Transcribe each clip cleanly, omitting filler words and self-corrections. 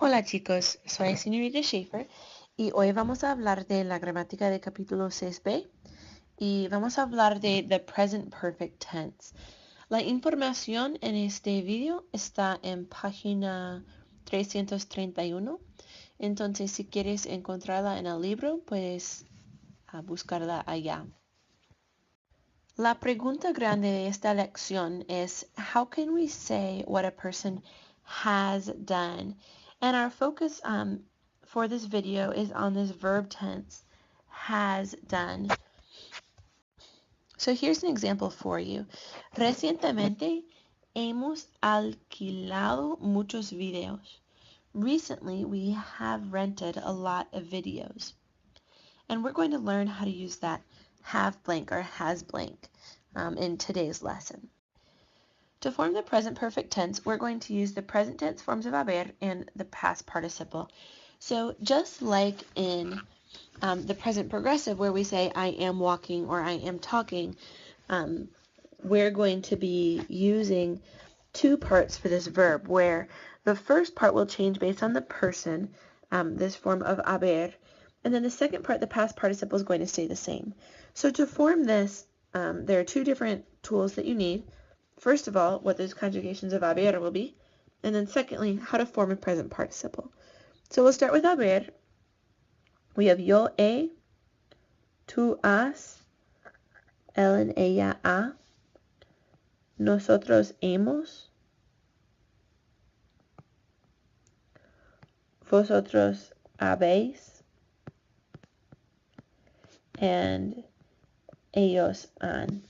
Hola chicos, soy señorita Schaefer y hoy vamos a hablar de la gramática del capítulo 6b y vamos a hablar de the present perfect tense. La información en este video está en página 331, entonces si quieres encontrarla en el libro puedes buscarla allá. La pregunta grande de esta lección es, how can we say what a person has done? And our focus for this video is on this verb tense, has done. So here's an example for you. Recientemente hemos alquilado muchos videos. Recently, we have rented a lot of videos. And we're going to learn how to use that have blank or has blank in today's lesson. To form the present perfect tense, we're going to use the present tense forms of haber and the past participle. So just like in the present progressive where we say I am walking or I am talking, we're going to be using two parts for this verb where the first part will change based on the person, this form of haber, and then the second part, the past participle, is going to stay the same. So to form this, there are two different tools that you need. First of all, what those conjugations of haber will be, and then secondly, how to form a present participle. So we'll start with haber. We have yo he, tú has, él and ella ha, nosotros hemos, vosotros habéis, and ellos han.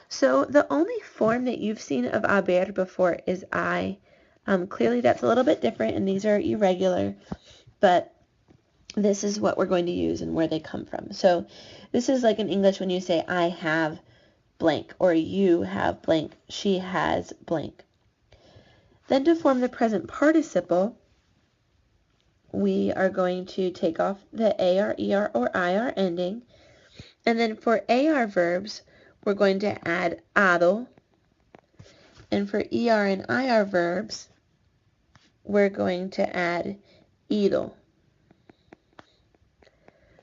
So the only form that you've seen of haber before is I. Clearly that's a little bit different and these are irregular, but this is what we're going to use and where they come from. So this is like in English when you say I have blank or you have blank, she has blank. Then to form the present participle, we are going to take off the AR, ER, or IR ending. And then for AR verbs, we're going to add ado. And for ER and IR verbs, we're going to add ido.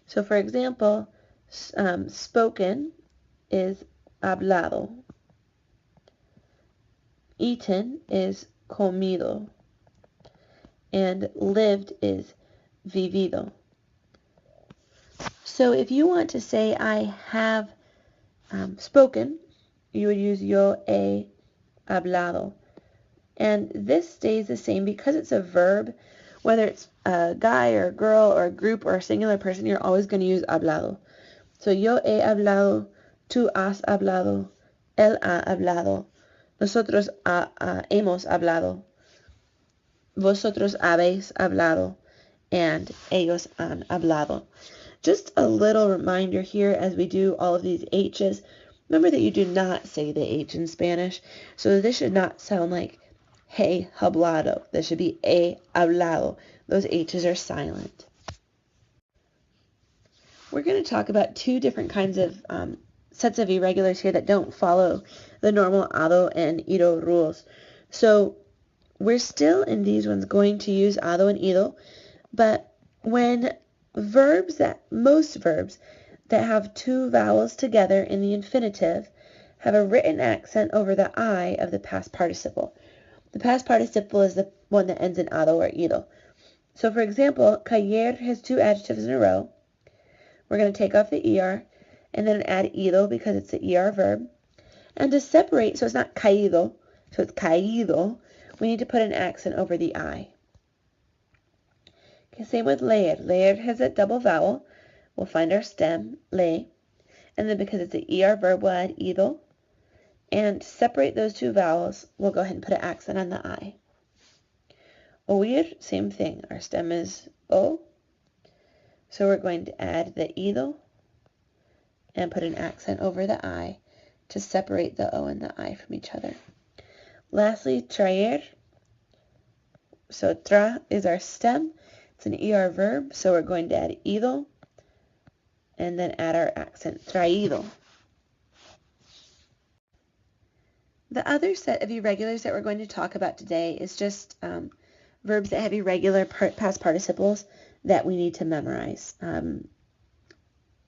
So for example, spoken is hablado. Eaten is comido. And lived is vivido. So if you want to say I have spoken, you would use yo he hablado. And this stays the same because it's a verb. Whether it's a guy or a girl or a group or a singular person, you're always going to use hablado. So yo he hablado, tú has hablado, él ha hablado, nosotros hemos hablado, vosotros habéis hablado, and ellos han hablado. Just a little reminder here as we do all of these H's. Remember that you do not say the H in Spanish. So this should not sound like he hablado. This should be he hablado. Those H's are silent. We're going to talk about two different kinds of sets of irregulars here that don't follow the normal ado and ido rules. So we're still in these ones going to use ado and ido, but when most verbs that have two vowels together in the infinitive have a written accent over the I of the past participle. The past participle is the one that ends in ado or ido. So for example, caer has two adjectives in a row. We're going to take off the ER and then add ido because it's the ER verb. And to separate, so it's not caído, so it's caído, we need to put an accent over the I. Okay, same with leer. Leer has a double vowel. We'll find our stem, le, and then because it's the ER verb, we'll add ido. And to separate those two vowels, we'll go ahead and put an accent on the I. Oír, same thing. Our stem is O. So we're going to add the ido and put an accent over the I to separate the O and the I from each other. Lastly, traer. So tra is our stem. It's an ER verb, so we're going to add ido and then add our accent, traído. The other set of irregulars that we're going to talk about today is just verbs that have irregular past participles that we need to memorize.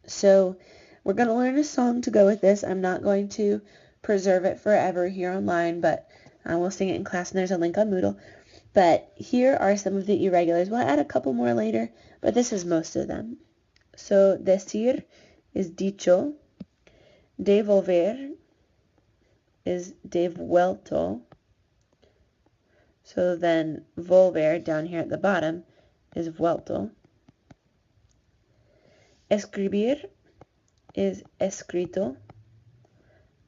So we're going to learn a song to go with this. I'm not going to preserve it forever here online, but we'll sing it in class, and there's a link on Moodle. But here are some of the irregulars. We'll add a couple more later, but this is most of them. So decir is dicho. Devolver is devuelto. So then volver down here at the bottom is vuelto. Escribir is escrito.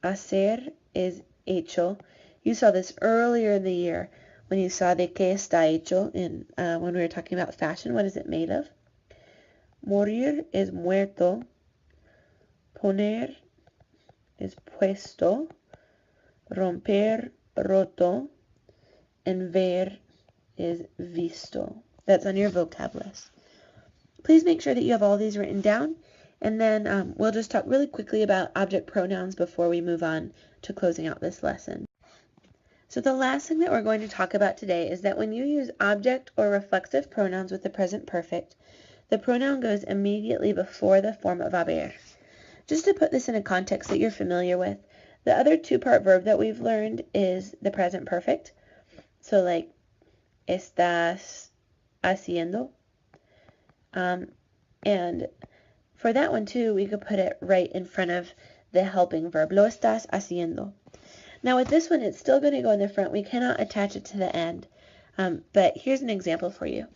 Hacer is hecho. You saw this earlier in the year when you saw de qué está hecho when we were talking about fashion. What is it made of? Morir is muerto. Poner is puesto. Romper, roto. And ver is visto. That's on your vocab list. Please make sure that you have all these written down, and then we'll just talk really quickly about object pronouns before we move on to closing out this lesson. So the last thing that we're going to talk about today is that when you use object or reflexive pronouns with the present perfect, the pronoun goes immediately before the form of haber. Just to put this in a context that you're familiar with, the other two-part verb that we've learned is the present perfect. So like, estás haciendo. And for that one too, we could put it right in front of the helping verb. Lo estás haciendo. Now with this one, it's still going to go in the front. We cannot attach it to the end. But here's an example for you.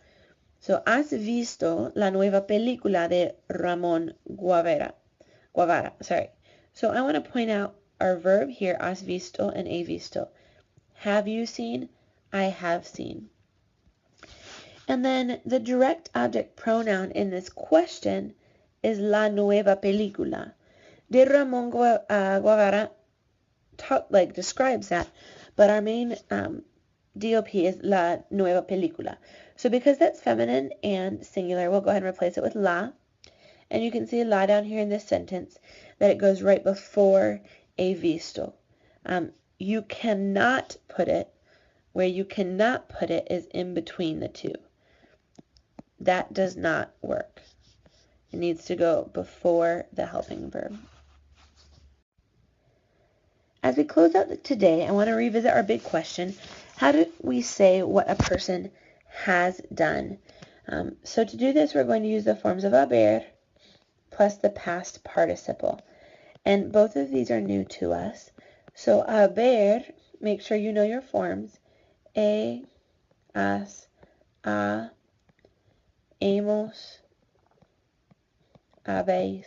So, ¿has visto la nueva película de Ramón Guevara? So I want to point out our verb here, has visto and he visto. Have you seen? I have seen. And then the direct object pronoun in this question is la nueva película. De Ramón Guevara describes that, but our main DOP is la nueva película. So because that's feminine and singular, we'll go ahead and replace it with la. And you can see la down here in this sentence, that it goes right before he visto. You cannot put it, where you cannot put it is in between the two. That does not work. It needs to go before the helping verb. As we close out today, I want to revisit our big question. How do we say what a person has done? So to do this, we're going to use the forms of haber plus the past participle. And both of these are new to us. So haber, make sure you know your forms. He, has, ha, hemos, habéis,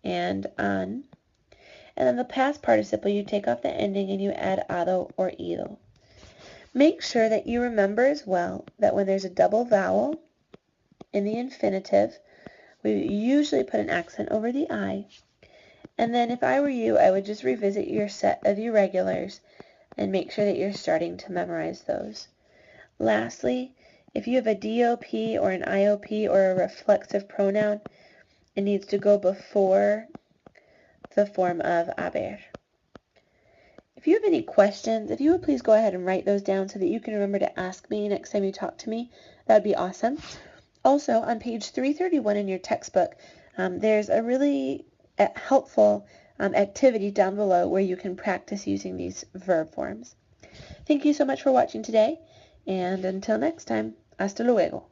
and han. And then the past participle, you take off the ending and you add ado or ido. Make sure that you remember as well that when there's a double vowel in the infinitive, we usually put an accent over the I. And then if I were you, I would just revisit your set of irregulars and make sure that you're starting to memorize those. Lastly, if you have a DOP or an IOP or a reflexive pronoun, it needs to go before the form of haber. If you have any questions, if you would please go ahead and write those down so that you can remember to ask me next time you talk to me, that would be awesome. Also, on page 331 in your textbook, there's a really helpful activity down below where you can practice using these verb forms. Thank you so much for watching today, and until next time, hasta luego.